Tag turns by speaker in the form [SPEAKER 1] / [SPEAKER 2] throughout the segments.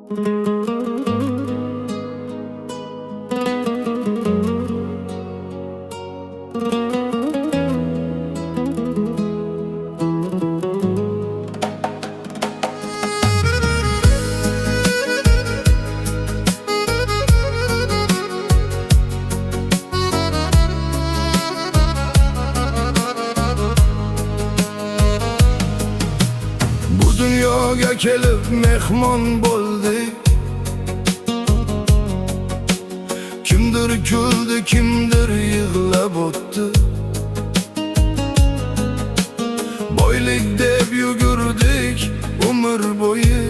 [SPEAKER 1] Dunyoga kelib mehmon bo'ldik. Kimdir kuldi, kimdir yig'lab o'tdi. Boylik deb yugurdik umr bo'yi.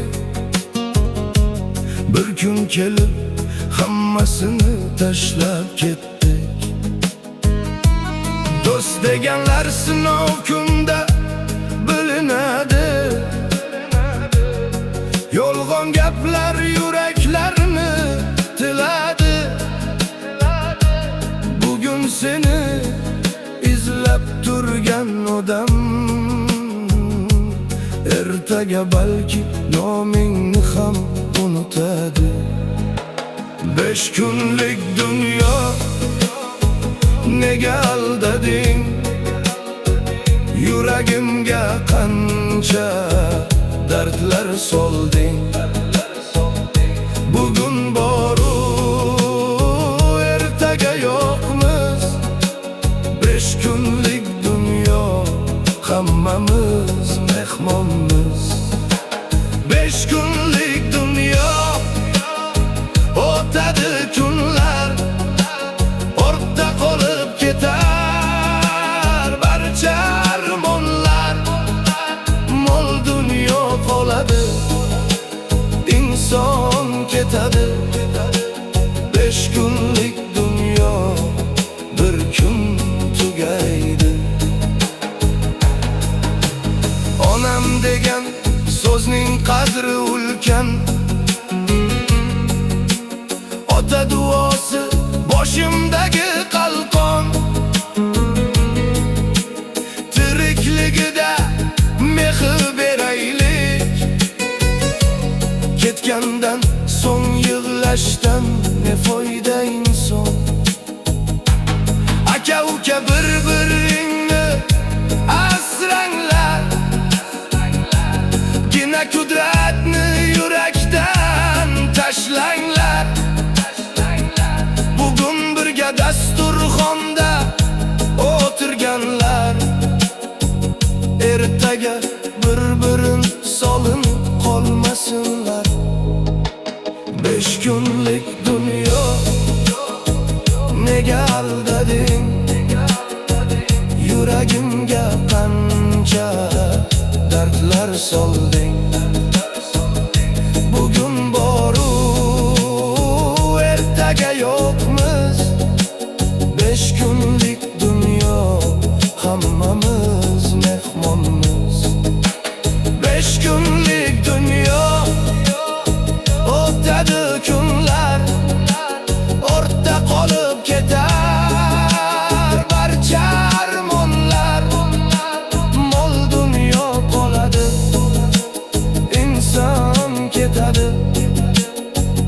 [SPEAKER 1] Bir kun kelib hammasini tashlab ketdik. Do'st deganlar sinov kunda bilinadi. Yolg'on gaplar yuraklarni tiladi. Bugun seni izlab turgan odam ertaga balki nomingni ham unutadi. 5 kunlik dunyo nega aldading? Yuragimga qancha dardlar solding. Bugun boru ertaga yo'qmiz. 5 kunlik dunyo, hammamiz mehmonmiz. 5 kunlik dunyo, o'tadi kunlar, ortda qolib ketar barcha armonlar. Mol dunyo qoladi, inson ketadi. 5 kunlik dunyo bir kun tugaydi. Onam degan so'zning qadri ulkan. Ota duosi boshimdagi qalqon. Tirikligida mehr beraylik. Ketgandan so'ng yig'lashdan ne foyda inson. Aka uka bir-biringni asranglar. Gina qudratni yurakdan tashlanglar. Bugun birga dasturxonda o'tirganlar ertaga bir-birin solin qolmasinlar. 5 kunlik dunyo nega aldading? Yuragimga qancha dardlar solding. Bugun boru ertaga yo'qmiz. 5 kunlik dunyo, hammamiz mehmonmiz. 5 kunlik dunyo, o'tadi kunlar, ortda qolib ketar barcha armonlar. Mol dunyo qoladi, inson ketadi.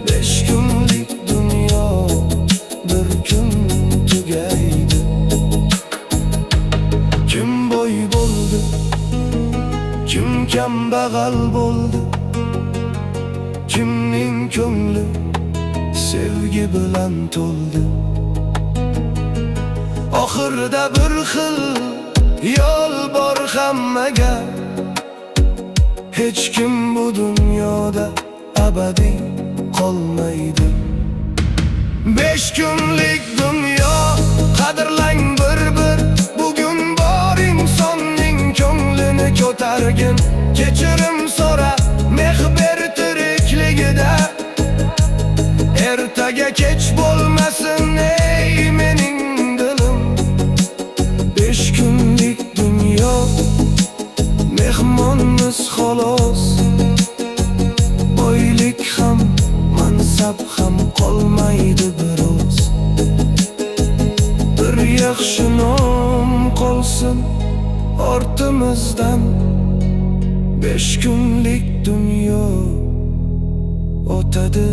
[SPEAKER 1] 5 kunlik dunyo bir kun tugaydi. Kim boy bo'ldi, kim kambag'al bo'ldi, kimning ko'ngli sevgi bilan to'ldi. Oxirida bir xil yo'l bor hammaga. Hech kim bu dunyoda abadiy qolmaydi. 5 kunlik dunyo, qadrlang bir-bir. Bugun bor insonning ko'nglini ko'targin. Kechirim so'ra, mehr ber tirikligida. Ertaga kech bo'lmasin ey mening dilim. 5 kunlik dunyo, mehmonmiz xolos. Boylik ham, mansab ham qolmaydi biroz. Bir yaxshi nom qolsin ortimizdan. 5 kunlik dunyo, o'tadi